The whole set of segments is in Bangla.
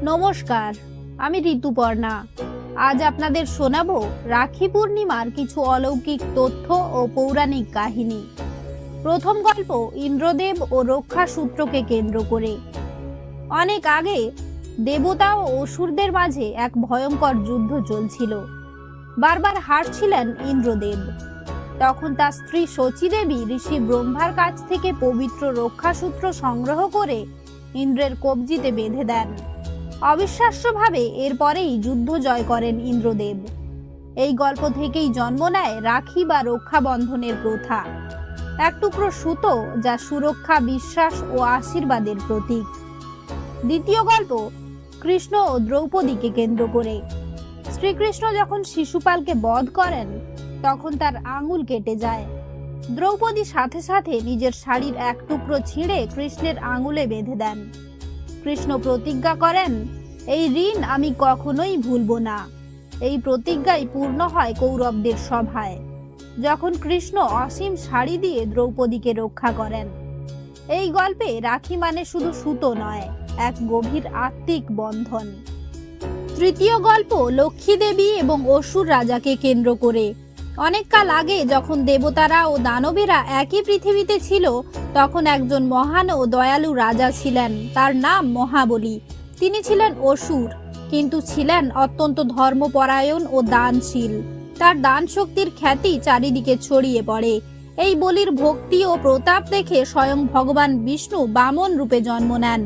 নমস্কার, আমি ঋতুপর্ণা। আজ আপনাদের শোনাবো রাখি পূর্ণিমার কিছু অলৌকিক তথ্য ও পৌরাণিক কাহিনী। প্রথম গল্প ইন্দ্রদেব ও রক্ষা সূত্রকে কেন্দ্র করে। অনেক আগে দেবতা ও অসুরদের মাঝে এক ভয়ঙ্কর যুদ্ধ চলছিল। বারবার হারছিলেন ইন্দ্রদেব। তখন তার স্ত্রী শচীদেবী ঋষি ব্রহ্মার কাছ থেকে পবিত্র রক্ষা সূত্র সংগ্রহ করে ইন্দ্রের কবজিতে বেঁধে দেন। অবিশ্বাস্যভাবে এরপরেই যুদ্ধ জয় করেন ইন্দ্রদেব। এই গল্প থেকেই জন্ম নেয় রাখি বা রক্ষা বন্ধনের প্রথা, এক টুকরো সুতো যা সুরক্ষা, বিশ্বাস ও আশীর্বাদের প্রতীক। দ্বিতীয় গল্প কৃষ্ণ ও দ্রৌপদীকে কেন্দ্র করে। শ্রীকৃষ্ণ যখন শিশুপালকে বধ করেন তখন তার আঙুল কেটে যায়। দ্রৌপদী সাথে সাথে নিজের শাড়ির এক টুকরো ছিঁড়ে কৃষ্ণের আঙুলে বেঁধে দেন। কৃষ্ণ প্রতিজ্ঞা করেন, এই ঋণ আমি কখনোই ভুলব না। এই প্রতিজ্ঞাই পূর্ণ হয় কৌরবদের সভায়, যখন কৃষ্ণ অসীম শাড়ি দিয়ে দ্রৌপদীকে রক্ষা করেন। এই গল্পে রাখি মানে শুধু সুতো নয়, এক গভীর আত্মিক বন্ধন। তৃতীয় গল্প লক্ষ্মী দেবী এবং অসুর রাজাকে কেন্দ্র করে। অনেককাল আগে যখন দেবতারা ও দানবেরা একই পৃথিবীতে ছিল, তখন একজন মহান ও দয়ালু রাজা ছিলেন। তার নাম মহাবলী। তিনি ছিলেন অসুর, কিন্তু ছিলেন অত্যন্ত ধর্মপরায়ণ ও দানশীল। তার দান শক্তির খ্যাতি চারিদিকে ছড়িয়ে পড়ে। এই বলির ভক্তি ও প্রতাপ দেখে স্বয়ং ভগবান বিষ্ণু বামন রূপে জন্ম নেন।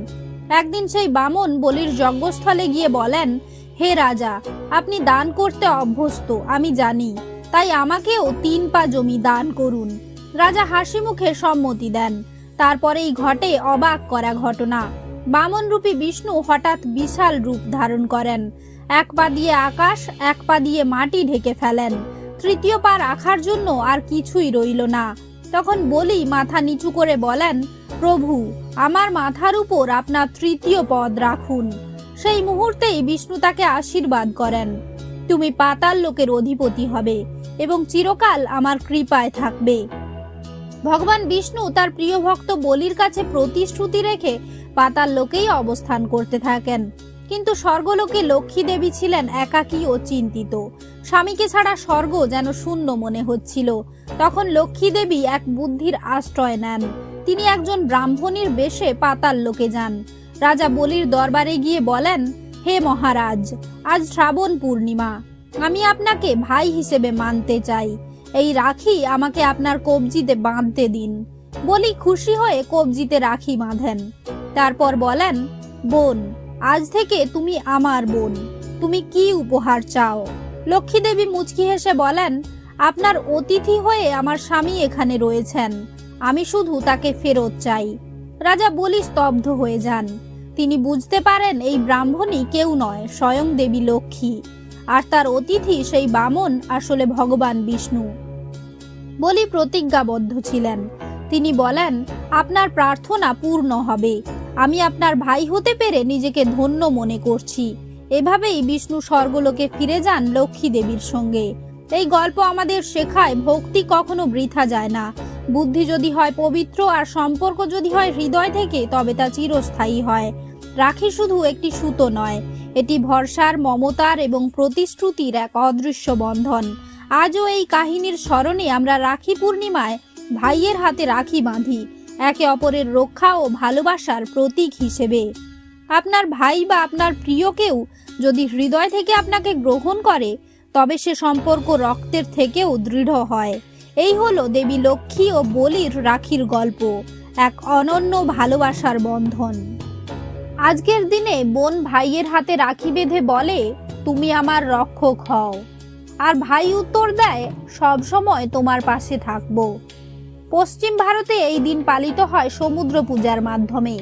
একদিন সেই বামন বলির যজ্ঞস্থলে গিয়ে বলেন, হে রাজা, আপনি দান করতে অভ্যস্ত আমি জানি, তাই আমাকেও 3 পা জমি দান করুন। রাজা হাসি মুখে সম্মতি দেন। তারপরেই ঘটে অবাক করা ঘটনা। বামন রূপী বিষ্ণু হঠাৎ বিশাল রূপ ধারণ করেন। 1 পা দিয়ে আকাশ, 1 পা দিয়ে মাটি ঢেকে ফেলেন। তৃতীয় পা রাখার জন্য আর কিছুই রইল না। তখন বলি মাথা নিচু করে বলেন, প্রভু, আমার মাথার উপর আপনার তৃতীয় পদ রাখুন। সেই মুহূর্তেই বিষ্ণু তাকে আশীর্বাদ করেন, তুমি পাতাল লোকের অধিপতি হবে এবং চিরকাল আমার কৃপায় থাকবে। ভগবান বিষ্ণু তার প্রিয় ভক্ত বলির কাছে প্রতিশ্রুতি রেখে পাতাল লোকেই অবস্থান করতে থাকেন। কিন্তু স্বর্গলোকে লক্ষ্মী দেবী ছিলেন একাকী ও চিন্তিত। স্বামীকে ছাড়া স্বর্গ যেন শূন্য মনে হচ্ছিল। তখন লক্ষ্মী দেবী এক বুদ্ধির আশ্রয় নেন। তিনি একজন ব্রাহ্মণীর বেশে পাতাল লোকে যান। রাজা বলির দরবারে গিয়ে বলেন, হে মহারাজ, আজ শ্রাবণ পূর্ণিমা, আমি আপনাকে ভাই হিসেবে মানতে চাই। এই রাখি আমাকে আপনার কবজিতে বাঁধতে দিন। বলি খুশি হয়ে কবজিতে রাখি বাঁধেন। তারপর বলেন, বোন, আজ থেকে তুমি আমার বোন। তুমি কি উপহার চাও? লক্ষ্মী দেবী মুচকি হেসে বলেন, আপনার অতিথি হয়ে আমার স্বামী এখানে রয়েছেন, আমি শুধু তাকে ফেরত চাই। রাজা বলি স্তব্ধ হয়ে যান। তিনি বুঝতে পারেন এই ব্রাহ্মণী কেউ নয়, স্বয়ং দেবী লক্ষ্মী, আর তার অতিথি সেই বামন আসলে ভগবান বিষ্ণু। বলি প্রতিজ্ঞাবদ্ধ ছিলেন। তিনি বলেন, আপনার প্রার্থনা পূর্ণ হবে। আমি আপনার ভাই হতে পেরে নিজেকে ধন্য মনে করছি। এভাবেই বিষ্ণু স্বর্গলোকে ফিরে যান লক্ষ্মী দেবীর সঙ্গে। এই গল্প আমাদের শেখায়, ভক্তি কখনো বৃথা যায় না। বুদ্ধি যদি হয় পবিত্র আর সম্পর্ক যদি হয় হৃদয় থেকে, তবে তা চিরস্থায়ী হয়। রাখি শুধু একটি সুতো নয়, এটি ভরসার, মমতার এবং প্রতিশ্রুতির এক অদৃশ্য বন্ধন। আজও এই কাহিনীর স্মরণে আমরা রাখি পূর্ণিমায় ভাইয়ের হাতে রাখি বাঁধি, একে অপরের রক্ষা ও ভালোবাসার প্রতীক হিসেবে। আপনার ভাই বা আপনার প্রিয় কেউ যদি হৃদয় থেকে আপনাকে গ্রহণ করে, তবে সে সম্পর্ক রক্তের থেকেও দৃঢ় হয়। এই হলো দেবী লক্ষ্মী ও বলির রাখির গল্প, এক অনন্য ভালোবাসার বন্ধন। আজকের দিনে বোন ভাইয়ের হাতে রাখি বেঁধে বলে, তুমি আমার রক্ষক হও, আর ভাই উত্তর দেয়, সব সময় তোমার পাশে থাকবো। পশ্চিম ভারতে এই দিন পালিত হয় সমুদ্র পূজার মাধ্যমে।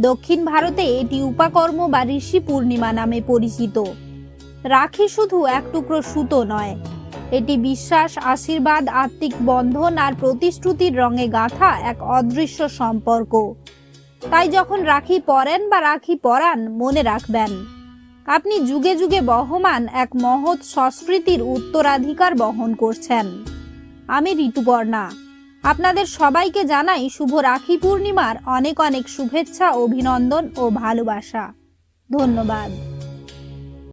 দক্ষিণ ভারতে এটি উপাকর্ম বা ঋষি পূর্ণিমা নামে পরিচিত। রাখি শুধু এক টুকরো সুতো নয়, এটি বিশ্বাস, আশীর্বাদ, আত্মিক বন্ধন আর প্রতিশ্রুতির রঙে গাঁথা এক অদৃশ্য সম্পর্ক। তাই যখন রাখি পরেন বা রাখি পরান, মনে রাখবেন, আপনি যুগে যুগে বহমান এক মহৎ সংস্কৃতির উত্তরাধিকার বহন করছেন। আমি ঋতুপর্ণা। আপনাদের সবাইকে জানাই শুভ রাখি পূর্ণিমার অনেক অনেক শুভেচ্ছা, অভিনন্দন ও ভালোবাসা। ধন্যবাদ।